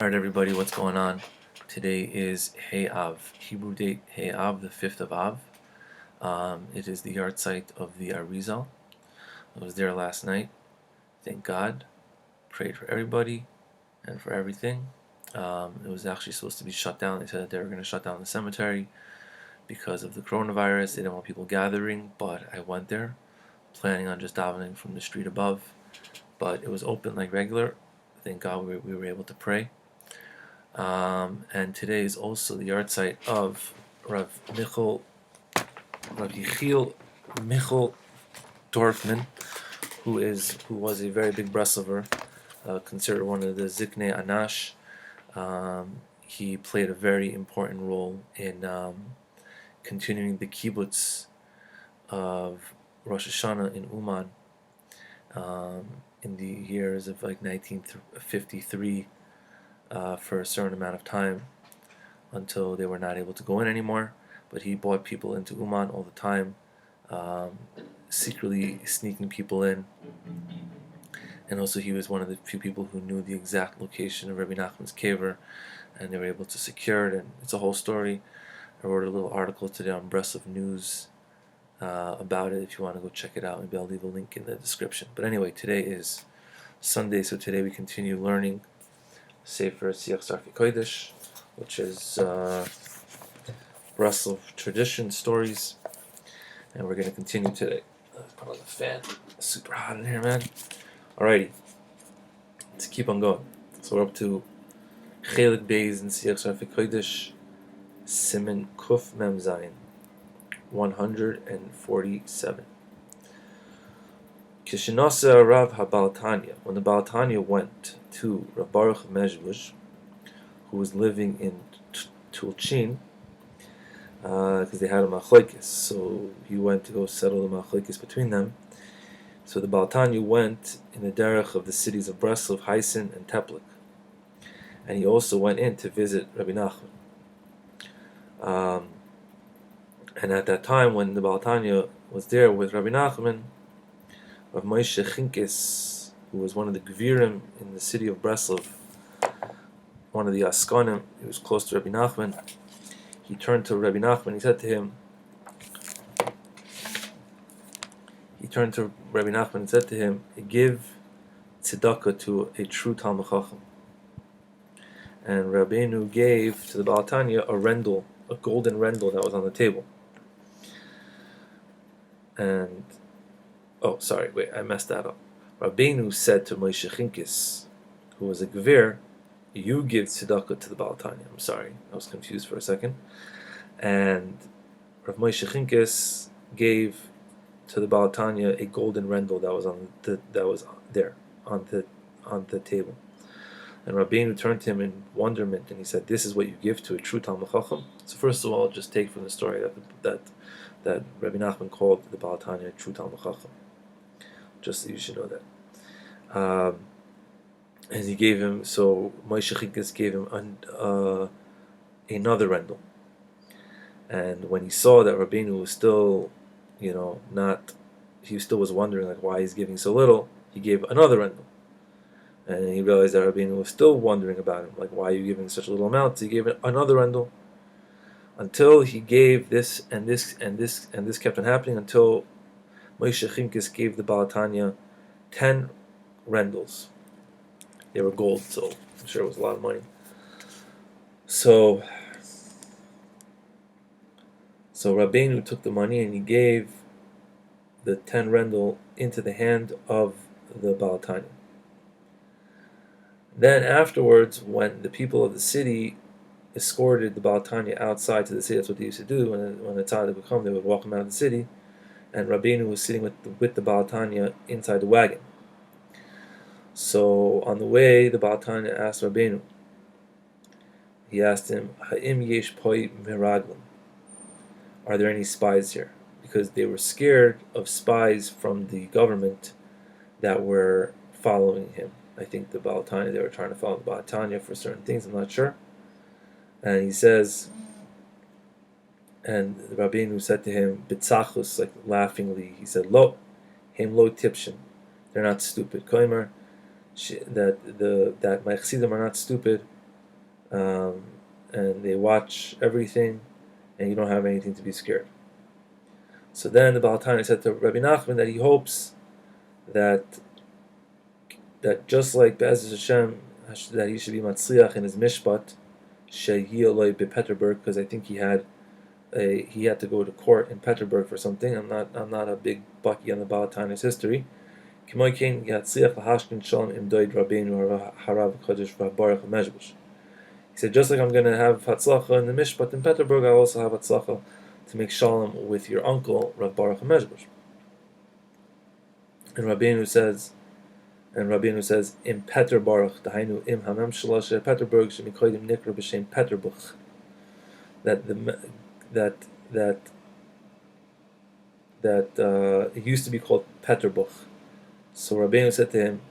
Alright everybody, what's going on? Today is Hey Av, Hebrew date Hey Av, the 5th of Av. It is the yard site of the Arizal. I was there last night. Thank God. Prayed for everybody and for everything. It was actually supposed to be shut down. They said that they were going to shut down the cemetery because of the coronavirus. They didn't want people gathering, but I went there planning on just davening from the street above. But it was open like regular. Thank God we were able to pray. And today is also the yard site of Rabbi Yechiel Michel Dorfman, who was a very big Breslover, considered one of the Ziknei Anash. He played a very important role in continuing the kibbutz of Rosh Hashanah in Uman in the years of like 1953. For a certain amount of time until they were not able to go in anymore. But he brought people into Uman all the time, secretly sneaking people in. And also he was one of the few people who knew the exact location of Rebbe Nachman's kever, and they were able to secure it, and it's a whole story. I wrote a little article today on Breslov News about it. If you want to go check it out, maybe I'll leave a link in the description. But anyway, today is Sunday, so today we continue learning Sefer Siach Sarfei Kodesh, which is Breslov tradition stories, and we're going to continue today. Put on the fan. It's super hot in here, man. Alrighty, let's keep on going. So we're up to Chelik Beis in Siach Sarfei Kodesh, Siman Kuf Mem Zayin, 147. Kishinasa Rav HaBaal Tanya, when the Baal Tanya went to Rav Baruch Mezhbush, who was living in Tulchin, because they had a machlokes, so he went to go settle the machlokes between them. So the Baal Tanya went in the derech of the cities of Breslov, Heisen, and Teplik, and he also went in to visit Rabbi Nachman. And at that time, when the Baal Tanya was there with Rabbi Nachman, Rav Moshe Chinkis, who was one of the Gvirim in the city of Breslov, one of the Askanim, he was close to Rebbe Nachman, he turned to Rebbe Nachman, he said to him, give tzedakah to a true Talmid Chacham. And Rabbeinu gave to the Baal Tanya a rendel, a golden rendel that was on the table. And I messed that up. Rabbeinu said to Moshe Chinkis, who was a Gvir, you give tzedakah to the Baal Tanya. I'm sorry, I was confused for a second. And Rav Moshe Chinkis gave to the Baal Tanya a golden rendel that was there on the table. And Rabbeinu turned to him in wonderment, and he said, "This is what you give to a true Talmid Chacham." So first of all, just take from the story that Rebbe Nachman called the Baal Tanya a true Talmid Chacham. Just so you should know that. And he gave him, so Moshe Chinkis gave him another rendel. And when he saw that Rabbeinu was still, he still was wondering like why he's giving so little, he gave another rendel. And he realized that Rabbeinu was still wondering about him, like why are you giving such a little amount? So he gave another rendel, until he gave this and this and this and this kept on happening until Moshe Chinkis gave the Baal Tanya 10 rendels. They were gold, so I'm sure it was a lot of money. So Rabbeinu took the money and he gave the 10 rendel into the hand of the Baal Tanya. Then afterwards, when the people of the city escorted the Baal Tanya outside to the city, that's what they used to do. When the tzaddik would come, they would walk him out of the city, and Rabbeinu was sitting with the Baal Tanya inside the wagon. So on the way, the Baal Tanya asked Rabbeinu. He asked him, "Ha'im yesh poi miraglim? Are there any spies here?" Because they were scared of spies from the government that were following him. I think the Baal Tanya, they were trying to follow the Baal Tanya for certain things, I'm not sure. And he says, and the Rabbeinu said to him, bitzachus, like laughingly, he said, Lo, hem lo tipshin, they're not stupid. Koimer, that my chassidim are not stupid. and they watch everything, and you don't have anything to be scared. So then the Baal Tanya said to Rebbe Nachman that he hopes that just like Be'ez Hashem, that he should be matzliach in his mishpat, shehi oloi bePeterburg, because I think he had to go to court in Petersburg for something. I'm not a big bucky on the Baal Tanya's history. He said, just like I'm going to have hatzlacha in the mishpat in Petersburg, I also have hatzlacha to make shalom with your uncle, Rav Baruch HaMezhbush. And Rabbeinu says, in Peter Baruch, dahainu im hamem shalosh Peterburg shemikodim nikra b'shem Peterbuch, that it used to be called Peterbuch. So Rabbeinu said to him,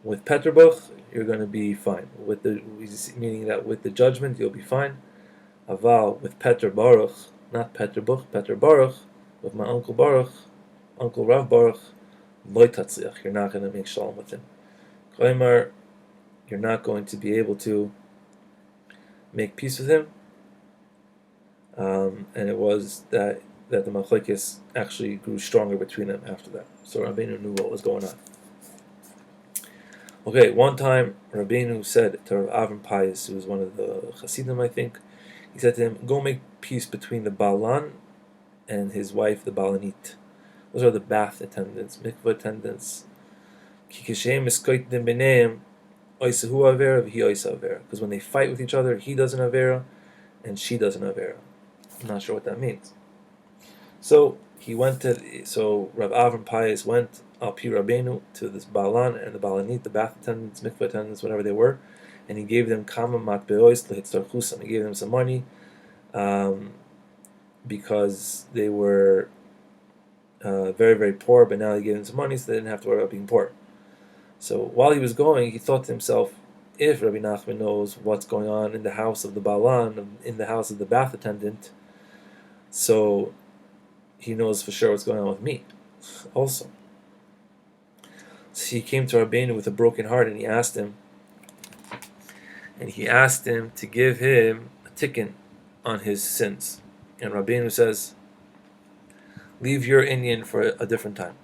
with Peterbuch, you're going to be fine. Meaning that with the judgment, you'll be fine. Aval, with Peter Baruch, not Peterbuch, Peter Baruch, with my uncle Baruch, Uncle Rav Baruch, Lo tatzliach, you're not going to make shalom with him. Koimar, you're not going to be able to make peace with him. And it was that the machlekes actually grew stronger between them after that. So Rabbeinu knew what was going on. Okay, one time Rabbeinu said to Rav Avram Payis, who was one of the chassidim, I think, he said to him, go make peace between the Balan and his wife, the Balanit. Those are the bath attendants, mikvah attendants. Because when they fight with each other, he does an avera and she does an avera. I'm not sure what that means. So Rav Avram Payis went al pi Rabbeinu to this Balan and the Balanit, the bath attendants, mikvah attendants, whatever they were, and he gave them kama matbeos lehitzar chusam. He gave them some money because they were very, very poor, but now he gave them some money so they didn't have to worry about being poor. So while he was going, he thought to himself, if Rabbi Nachman knows what's going on in the house of the Balan, in the house of the bath attendant, so he knows for sure what's going on with me also. So he came to Rabbeinu with a broken heart, and he asked him to give him a tikkun on his sins. And Rabbeinu says, leave your Indian for a different time.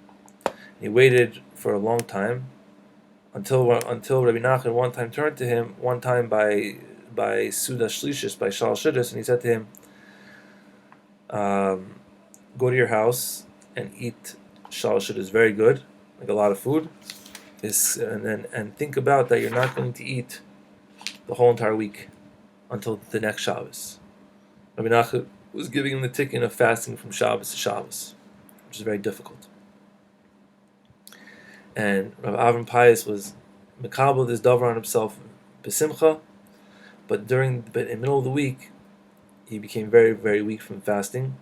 He waited for a long time until Rabbi Nachman one time turned to him, one time by Suda Shlishis, by Shal Shidduch, and he said to him, go to your house and eat Shal Shidduch, very good, like a lot of food, and think about that you're not going to eat the whole entire week until the next Shabbos. Rabbi Nachman was giving him the tikkun of fasting from Shabbos to Shabbos, which is very difficult. And Rav Avram Payis was mekabel this davar on himself besimcha, but in the middle of the week, he became very, very weak from fasting,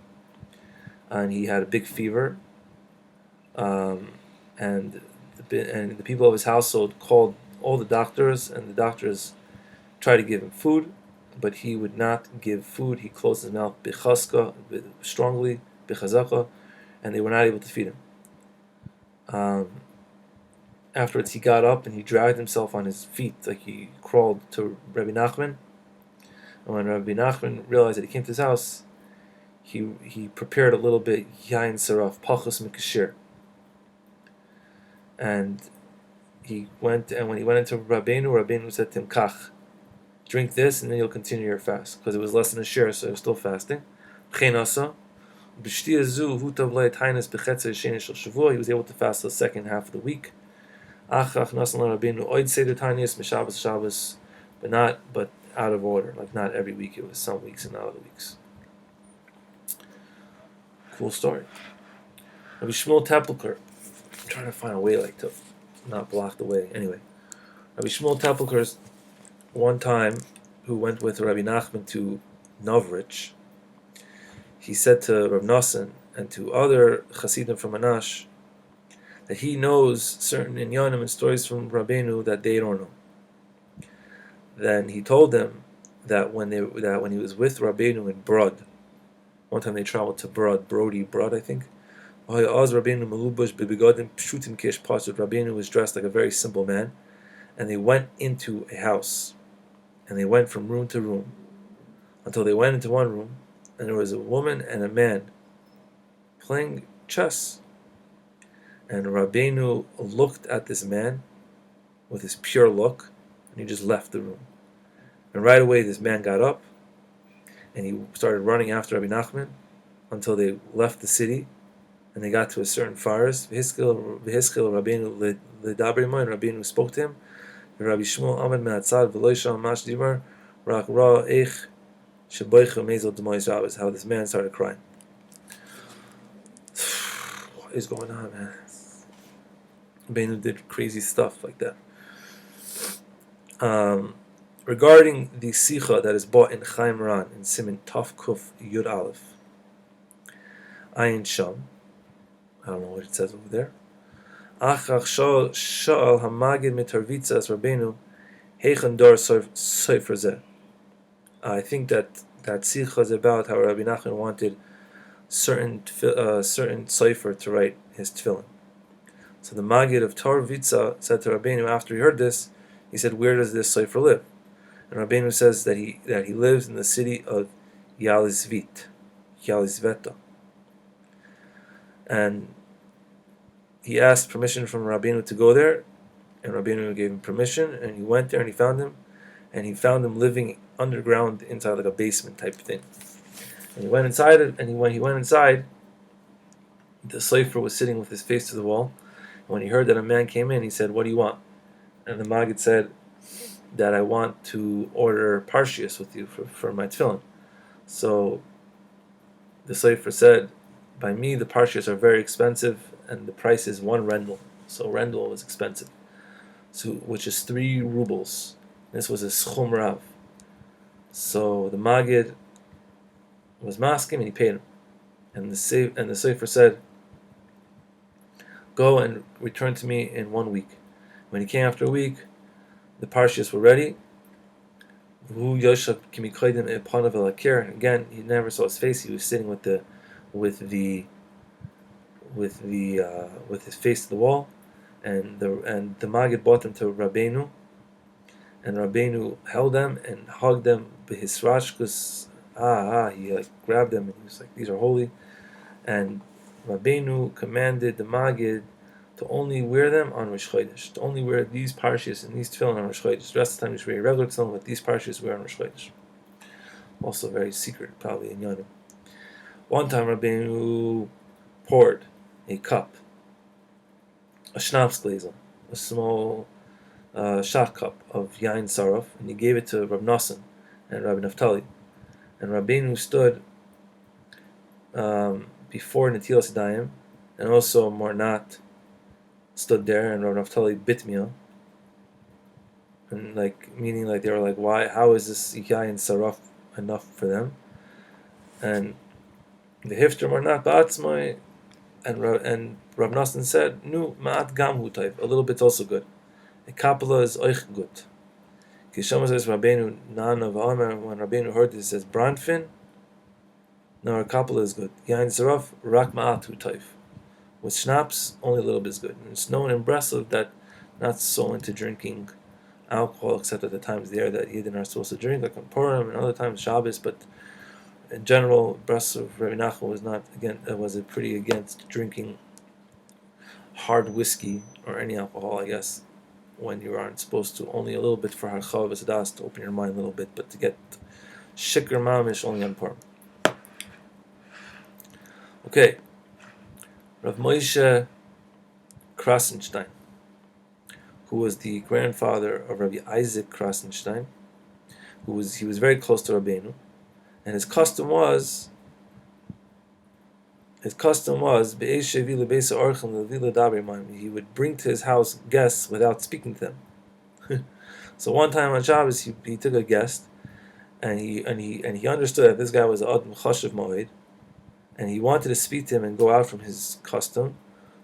and he had a big fever. And the people of his household called all the doctors, and the doctors tried to give him food, but he would not give food. He closed his mouth bichaska, strongly, bichazaka, and they were not able to feed him. Afterwards, he got up and he dragged himself on his feet, like he crawled to Rebbe Nachman. And when Rebbe Nachman realized that he came to his house, he prepared a little bit yain saraf, pachos mikashir. And when he went into Rabbeinu said to him, kach, drink this and then you'll continue your fast. Because it was less than a share, so he was still fasting. He was able to fast the second half of the week. But out of order, like not every week, it was some weeks and not other weeks. Cool story. Rabbi Shmuel Tepelker, I'm trying to find a way like to not block the way. Anyway, Rabbi Shmuel Tepelker, one time, who went with Rabbi Nachman to Novrich, he said to Rav Nosson and to other chassidim from Anash that he knows certain inyanim and stories from Rabbeinu that they don't know. Then he told them that when he was with Rabbeinu in Brod, one time they traveled to Brody, I think. Rabbeinu was dressed like a very simple man, and they went into a house, And they went from room to room until they went into one room, and there was a woman and a man playing chess. And Rabbeinu looked at this man with his pure look, and he just left the room. And right away this man got up, and he started running after Rabbi Nachman until they left the city, and they got to a certain forest. V'hiskil Rabbeinu l'daber and Rabbeinu spoke to him. Rabbi Shmuel Amad me'atzad v'lo yisham mash dimar rak ra eich sheboicha mezel d'mois rabbis. How this man started crying. What is going on, man? Rabbeinu did crazy stuff like that. Regarding the Sicha that is bought in Chaim Ran in Siman Tov Kuf Yud Aleph Ayin Sham, I don't know what it says over there. Achach Sha'al Hamagid Mitarvitzas Rabbeinu Heichen Dor Sefer Zeh. I think that Sicha is about how Rabbi Nachman wanted certain Sefer to write his tefillin. So the Magid of Tarvitza said to Rabbeinu after he heard this, he said, "Where does this Sefer live?" And Rabbeinu says that he lives in the city of Yalizveta. And he asked permission from Rabbeinu to go there, and Rabbeinu gave him permission, and he went there and he found him living underground inside like a basement type thing. And he went inside it, and when he went inside, the Sefer was sitting with his face to the wall. And when he heard that a man came in, he said, "What do you want?" And the Maggid said that I want to order Parshias with you for my tefillin. So the Sefer said, by me the Parshias are very expensive, and the price is 1 rendel. So rendel was expensive, so which is 3 rubles. This was a schum rav. So the Maggid was masking, and he paid him. And the Sefer said, "Go and return to me in 1 week." When he came after a week, the Parshias were ready. Again, he never saw his face. He was sitting with his face to the wall, and the Maggid brought them to Rabbeinu, and Rabbeinu held them and hugged them. B'hisrashkus, he grabbed them and he was like, "These are holy." And Rabbeinu commanded the Maggid to only wear them on Rosh Chodesh, to only wear these Parshias and these tefillin on Rosh Chodesh. The rest of the time, you should wear regular tefillin, but these Parshias wear on Rosh Chodesh. Also very secret, probably in Yonim. One time, Rabbeinu poured a cup, a schnapps glazer, a small shot cup of Yain Saraf, and he gave it to Rabbi Nachman and Rabbi Naftali. And Rabbeinu stood before Netilas Yadayim, and also Mornat stood there, and Rabbi Naftali bit me, and meaning they were like, "Why? How is this Yain Saraf enough for them?" And the Hifter Mornat Ba'atzmai, and Rabbi Nachman said, "Nu ma'at gamhu type, a little bit's also good. A kapala is oich good." Kishama says Rabbeinu Nan of Omer, when Rabbeinu heard this, says Branfin, no, a kapala is good. Yain Saraf rak ma'atu type. With schnapps, only a little bit is good. And it's known in Breslov that not so into drinking alcohol, except at the times there that Yidden are supposed to drink, like on Purim and other times Shabbos. But in general, Breslov, Rebbe Nachman was pretty against drinking hard whiskey or any alcohol, I guess, when you aren't supposed to. Only a little bit for harchav v'sadas, to open your mind a little bit, but to get shikr mamish only on Purim. Okay. Rav Moshe Krasenstein, who was the grandfather of Rabbi Isaac Krasenstein, he was very close to Rabbeinu, and his custom was he would bring to his house guests without speaking to them. So one time on Shabbos, he took a guest, and he understood that this guy was Adam Chashav Moed, and he wanted to speak to him and go out from his custom,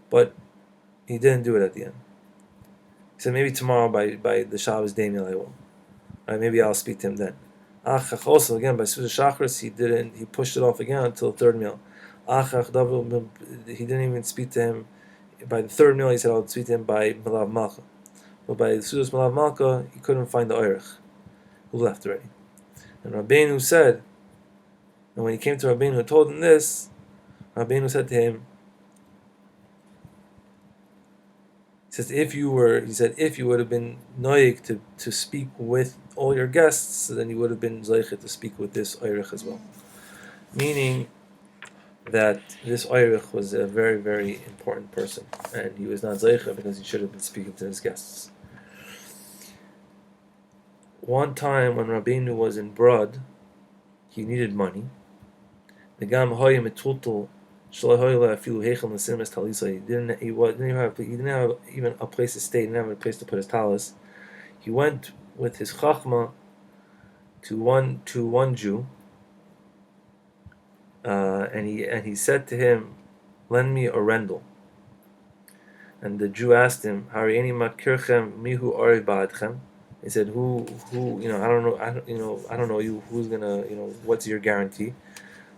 but he didn't do it at the end. He said, maybe tomorrow by the Shabbos Damiel I will. Right, maybe I'll speak to him then. Also, again, by Suda Shachris, he pushed it off again until the 3rd meal. He didn't even speak to him. By the 3rd meal, he said, I'll speak to him by Malav Malka. But by Suda's Malav Malka, he couldn't find the Oirich. who left already. And Rabbeinu said, and when he came to Rabbeinu and told him this, Rabbeinu said to him, he said, if you would have been noyig to speak with all your guests, then you would have been zeichet to speak with this oirich as well. Meaning that this oirich was a very, very important person, and he was not zeichet because he should have been speaking to his guests. One time when Rabbeinu was in Brod, he needed money. The gam hoya metultul. He didn't have even a place to stay. He didn't have a place to put his talis. He went with his chachma to one Jew, and he said to him, "Lend me a rendel." And the Jew asked him, "Harieni makirchem mihu orev ba'adchem." He said, "Who? I don't know you. Who's gonna? What's your guarantee?"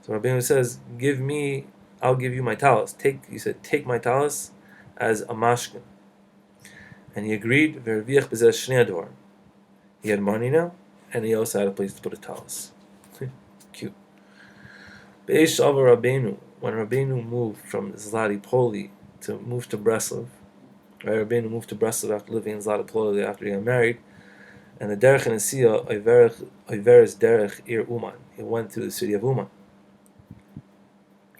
So Rabbeinu says, I'll give you my talis. Take my talis as a mashkin. And he agreed. He had money now, and he also had a place to put a talis. Cute. When Rabbeinu moved from Zlatipoli to move to Breslov, Rabbeinu moved to Breslov after living in Zlatipoli after he got married, and the derech in Asiya, Iveres derech ir Uman. He went to the city of Uman,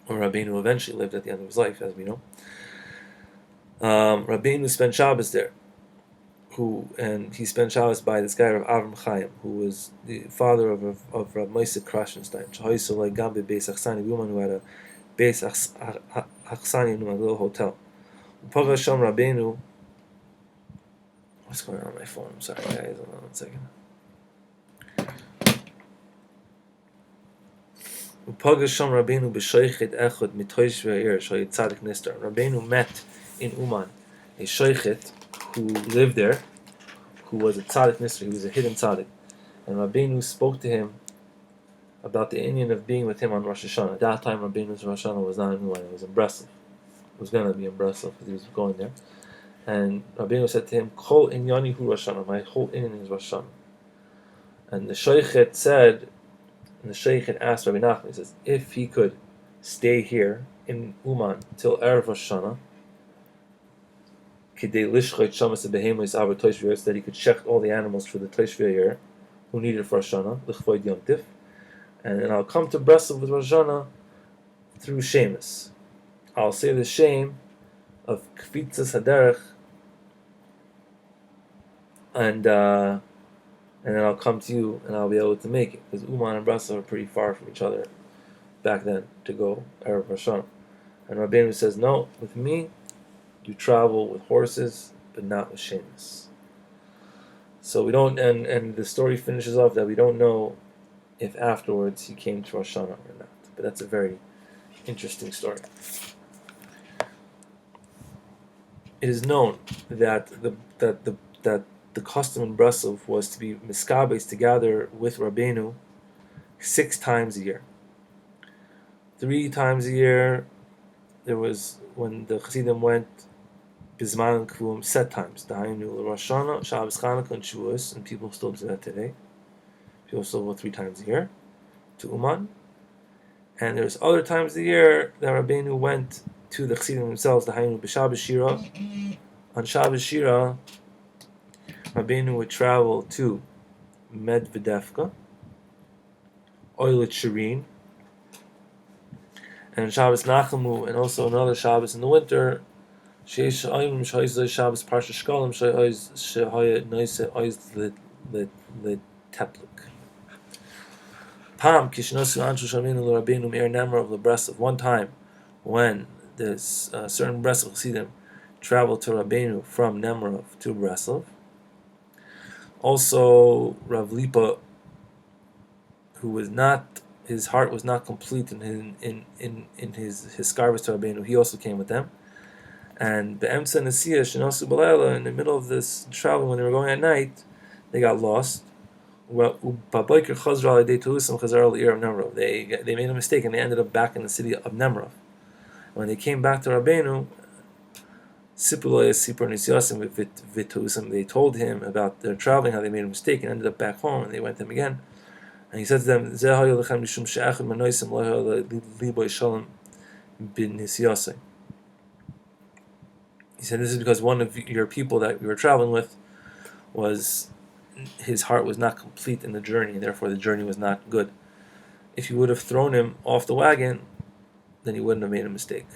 where Rabbeinu eventually lived at the end of his life, as we know. Rabbeinu spent Shabbos there, and he spent Shabbos by this guy, Rav Avram Chaim, who was the father of Rav Moshe Krashenstein, Shahoisolai Gambe Beis Achsani, woman who had a Beis Achsani in a little hotel. Pagasham Rabbeinu. What's going on my phone? I'm sorry, guys. Hold on 1 second. Rabbeinu met in Uman a sheikhet who lived there, who was a tzaddik nisr. He was a hidden tzaddik, and Rabbeinu spoke to him about the inyan of being with him on Rosh Hashanah. At that time, Rabbeinu's Rosh Hashanah was not in Uman; it was in Breslov. It was going to be in Breslov because he was going there. And Rabbeinu said to him, "Kol inyani hu Rosh Hashanah. My whole inyan is Rosh Hashanah." And the sheikhet said. And the Sheikh had asked Rabbi Nachman, he says, if he could stay here in Uman till Erev Rosh Hashanah, that he could check all the animals for the Toshvia here, who needed for Rosh Hashanah, and then I'll come to Breslov with Rosh Hashanah through Shemus. I'll say the shame of Kvitzas Haderech, and then I'll come to you and I'll be able to make it. Because Uman and Breslov are pretty far from each other back then to go Erev Rosh Hashanah. And Rabbeinu says, no, with me, you travel with horses, but not with Shemus. So we don't, and the story finishes off that we don't know if afterwards he came to Rosh Hashanah or not. But that's a very interesting story. It is known that the custom in Breslov was to be miskabes, to gather with Rabbeinu 6 times a year. 3 times a year, there was when the chassidim went bizman kvum set times. Dahainu Rosh Hashanah, Shabbos, Chanukah, and Shavuos, and people still do that today. People still go 3 times a year to Uman. And there's other times a year that Rabbeinu went to the chassidim themselves. Dahainu b'Shabbos Shira. On Shabbos Shira, Rabbeinu would travel to Medvedevka, Oilet Shirin, and Shabbos Nachamu, and also another Shabbos in the winter, Shabbos Parsha Shkolim, Shehaya Noise Oiz Teplik. Pam Kishnosu Anshu Shaminu Rabbeinu Meir Nemra of the Breslov. One time, when this certain Breslov chassidim traveled to Rabbeinu from Nemrov to Breslov. Also, Rav Lipa, who was not, his heart was not complete in his skarvas to Rabbeinu, he also came with them. And the Emtza Nesiya Shenosu Balela, in the middle of this travel, when they were going at night, they got lost. They made a mistake and they ended up back in the city of Nemrov. When they came back to Rabbeinu, They told him about their traveling, how they made a mistake and ended up back home, and they went to him again. And he said to them, he said, this is because one of your people that you were traveling with his heart was not complete in the journey, and therefore the journey was not good. If you would have thrown him off the wagon, then you wouldn't have made a mistake.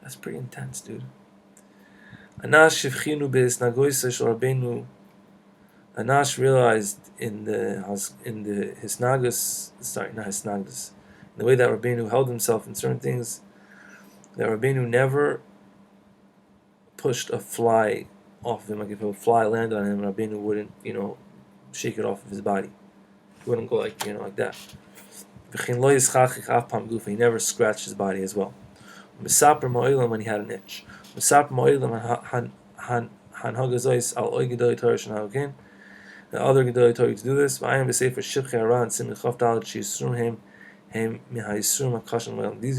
That's pretty intense, dude. Anash realized in the the way that Rabbeinu held himself in certain things, that Rabbeinu never pushed a fly off of him. Like if a fly landed on him, Rabbeinu wouldn't, shake it off of his body. He wouldn't go like that. He never scratched his body as well. When he had an itch. The other Gedolei Torah to do this. These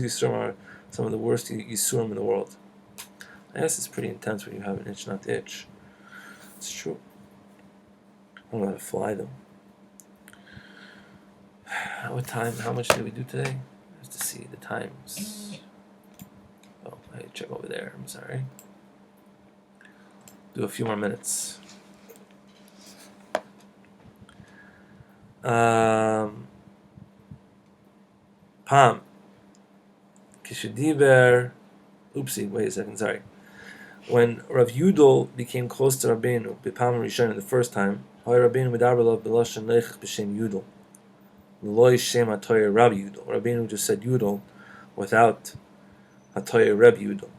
Yisurim are some of the worst Yisurim in the world. I guess it's pretty intense when you have an itch not to itch. It's true. I don't know how to fly though. What time? How much did we do today? Just to see the times. Oh, I check over there. I'm sorry. Do a few more minutes. Pam. Kishudiber. Oopsie, wait a second, sorry. When Rav Yudel became close to Rabbeinu, B'Pam Rishon the first time, Hoy Rabbeinu Medaber B'Lashon Leichach B'Shem Yudel. L'loy Shem HaToyer Rabbi Yudel. Rabbeinu just said Yudel without HaToyer Rebbe Yudel.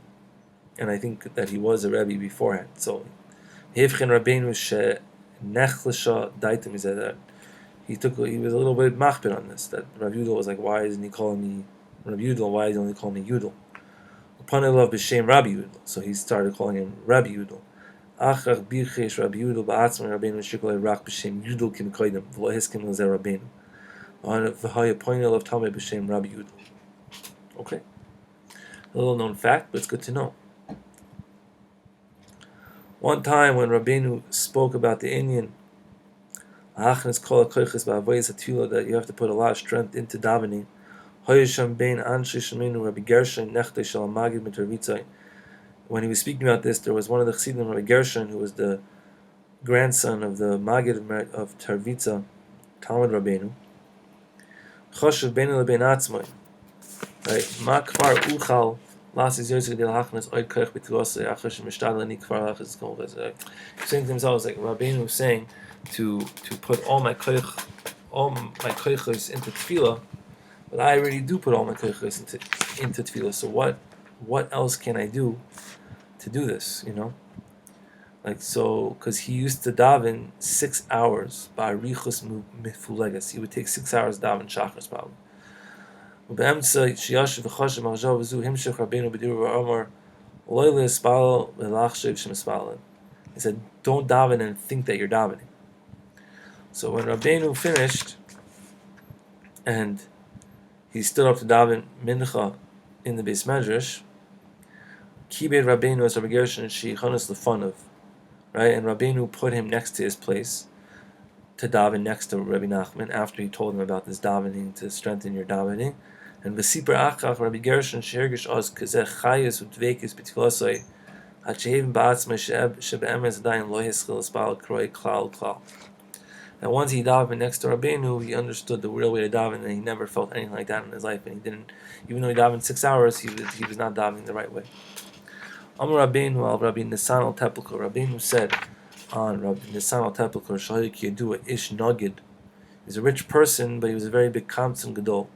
And I think that he was a Rebbe beforehand. So, Hivchen Rabbeinu She Nechlasha Daitim, he said that he was a little bit machbir on this, that Rav Yudel was like, why isn't he calling me Rav Yudel? Why is he only calling me Yudel? Upon b'shem Rabbi Yudel, so he started calling him Rabbi Yudel. Achach birchesh Rabbi Yudel ba'atzman Rabbeinu shikolei rak b'shem Yudel kim koydem v'lo hiskim l'zeh Rabbeinu. V'haya poinel of Talmud b'shem Rabbi Yudel. Okay, a little known fact, but it's good to know. One time when Rabbeinu spoke about the Indian Achnes kol hakoyches ba'avoyes hatfilah, that you have to put a lot of strength into davening. When he was speaking about this, there was one of the chassidim, Rabbi Gershon, who was the grandson of the Magid of Tarvitza, Talmud Rabbeinu. Choshev beinu lebein atzmai. Right? Ma kvar uchal lasis yosef del hachnas oid koich b'tilosei achash mishtad leni kvar lachas kol v'zeh. He's saying to himself, like Rabbeinu was saying, to put all my koichos into tefillah. But I already do put all my koichos into tefillah. So what else can I do to do this? Like so, because he used to daven 6 hours by richus mifulegas. He would take 6 hours daven shachris probably. He said, don't daven and think that you're davening. So when Rabbeinu finished, and he stood up to daven mincha in the Beis Medrash, Kibed Rabbeinu as Rabbi Gershon Shechanas Lefanov, right? And Rabbeinu put him next to his place to daven next to Rebbe Nachman after he told him about this davening to strengthen your davening. And V'Sipur Achach Rabbi Gershon Shehergish Oz Kazeh Chayes U'Dveikis B'Tfilosoi HaShehavim Ba'atzmei Shebe'emes Adayin Lo Hischil Espal Kroi Klal Klal. And once he davened next to Rabbeinu, he understood the real way to daven, and he never felt anything like that in his life. And he didn't, even though he davened 6 hours, he was not davening the right way. Amar Rabbeinu al Rabbi Nisan al Tepelko. Rabbeinu said on Rabbi Nisan al Tepelko, Shahik Yedua Ish Nagid. He's a rich person, but he was a very big Kamtzon Gadol.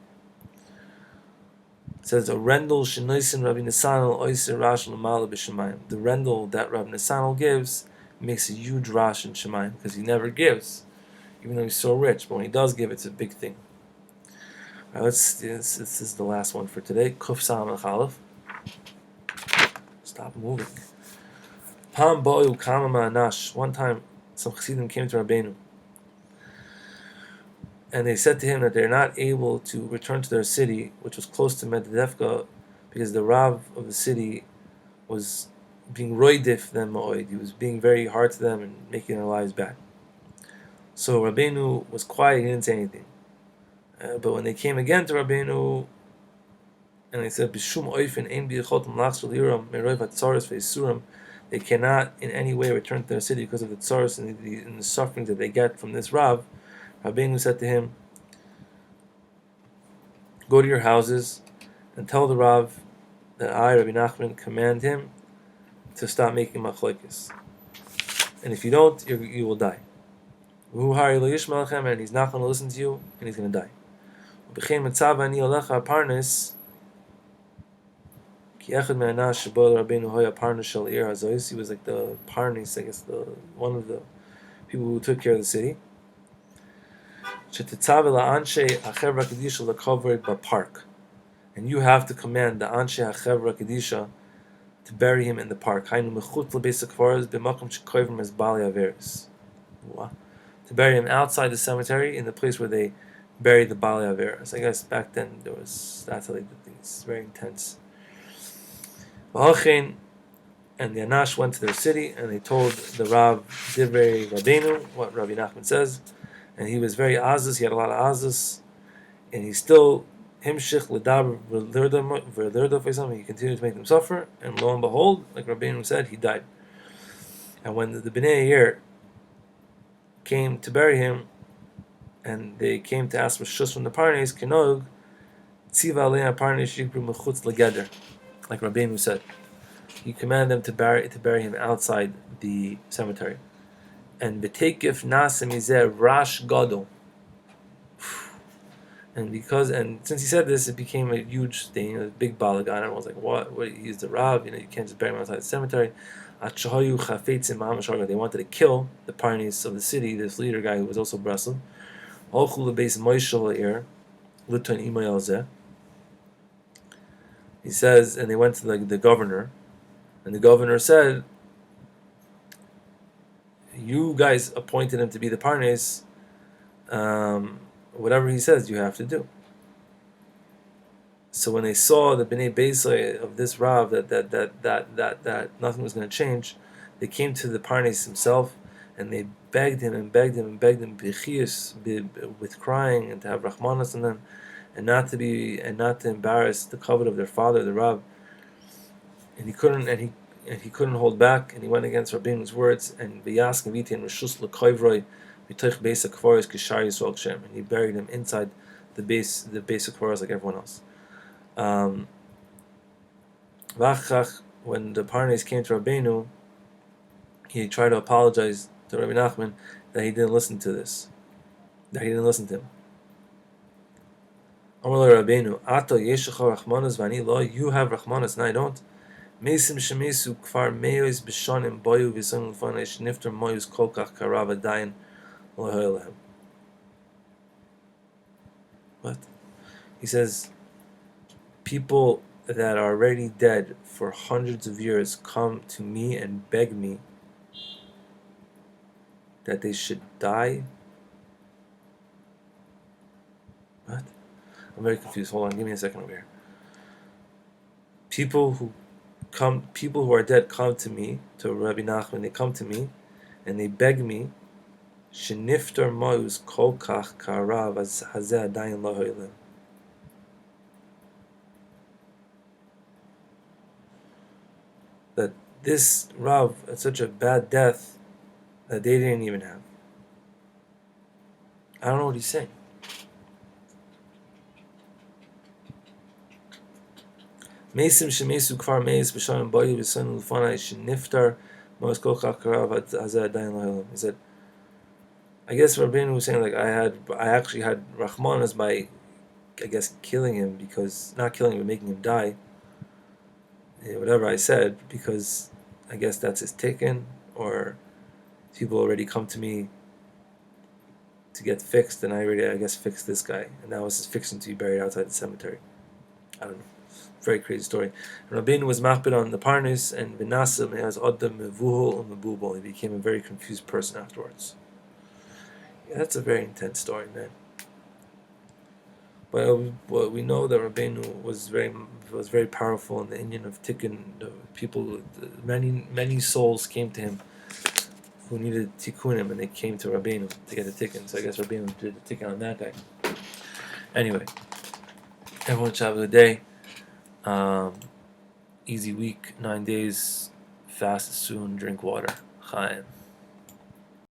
It says, a rendel shenoisin Rabbi Nisan al Oiser Rash L'Mala B'Shemayim. The rendel that Rabbi Nisan gives makes a huge rash in Shemayim, because he never gives. Even though he's so rich, but when he does give, it's a big thing. All right, this is the last one for today. Kuf Salam Chalaf. Stop moving. Pam Bo'u Kama Ma'anash. One time, some chassidim came to Rabbeinu, and they said to him that they're not able to return to their city, which was close to Medvedevka, because the Rav of the city was being roidif them ma'oid. He was being very hard to them and making their lives bad. So Rabbeinu was quiet, he didn't say anything. But when they came again to Rabbeinu, and they said, Bishum oifen ein bi'chotem lachshel yiram meroiv hatzaros ve'isuram, they cannot in any way return to their city because of the tzaros and the suffering that they get from this Rav. Rabbeinu said to him, go to your houses and tell the Rav that I, Rabbi Nachman, command him to stop making machlokes. And if you don't, you will die. And he's not going to listen to you, and he's going to die. He was like the parnis, I guess, one of the people who took care of the city. And you have to command the Anshe HaChevra Kedisha to bury him in the park. To bury him outside the cemetery in the place where they buried the Bali Averis. I guess back then that's how they did things. Very intense. And the Anash went to their city and they told the Rav Divrei Rabbeinu, what Rabbi Nachman says, and he was very azus, he had a lot of azus, and he still himshich l'daber v'lerda for example, he continued to make them suffer, and lo and behold, like Rabbeinu said, he died. And when the Bnei Yair came to bury him, and they came to ask for shus from the parnes, kenog tziva alei parnes shikru mechutz legeder, like Rabbeinu said. He commanded them to bury him outside the cemetery. And b'teikif nasim izeh rash gadol. And since he said this, it became a huge thing, a big balagan. Everyone was like, "What? He's the Rav. You can't just bury him outside the cemetery." They wanted to kill the parnis of the city, this leader guy who was also Breslov. He says, and they went to the governor, and the governor said, you guys appointed him to be the parnes, whatever he says you have to do. So when they saw the Bnei Beisai of this Rav that nothing was going to change, they came to the parnes himself and they begged him with crying and to have Rahmanas on them, and not to embarrass the kavod of their father, the Rav. And he couldn't hold back, and he went against Rabbeinu's words, and and he buried him inside the base of Kvaros like everyone else. When the parnes came to Rabbeinu, he tried to apologize to Rebbe Nachman that he didn't listen to this, that he didn't listen to him. Amar Rabbeinu, Ato yeshecha rachmanas v'ani lo, you have rachmanas and I don't. Mesim shemesu kfar meos b'shanim boyu v'son l'fanei shnifter moyus kolkach karav adayin l'hoylehem. What? He says, people that are already dead for hundreds of years come to me and beg me that they should die. What? I'm very confused. Hold on, give me a second over here. People who are dead come to me, to Rabbi Nachman, they come to me and they beg me, Sheniftar Mouz Kolkach Karav Hazeh Adayin Lo Hoylem. That this Rav had such a bad death that they didn't even have. I don't know what he's saying. Mesim shemesu kfar meis b'shanim bayu v'sanu l'fanai sheniftar mo'es kolchach karav hazeh adayin l'holam. He said, I guess Rabbeinu was saying, like, I actually had Rahman as my, I guess, killing him, because, not killing him, but making him die. Whatever I said, because I guess that's his tikkun, or people already come to me to get fixed, and I guess, fixed this guy, and now it's his fixing to be buried outside the cemetery. I don't know. Very crazy story. And Rabbeinu was machbid on the parnis, and Benasim has Adam mevuhol and mebubal. He became a very confused person afterwards. Yeah, that's a very intense story, man. But we know that Rabbeinu was very powerful in the Indian of Tikkun. People, many souls came to him who needed tikkunim, and they came to Rabbeinu to get the tikkun. So I guess Rabbeinu did the tikkun on that guy. Anyway, everyone should have a good day. Easy week, 9 days, fast soon, drink water. Chaim.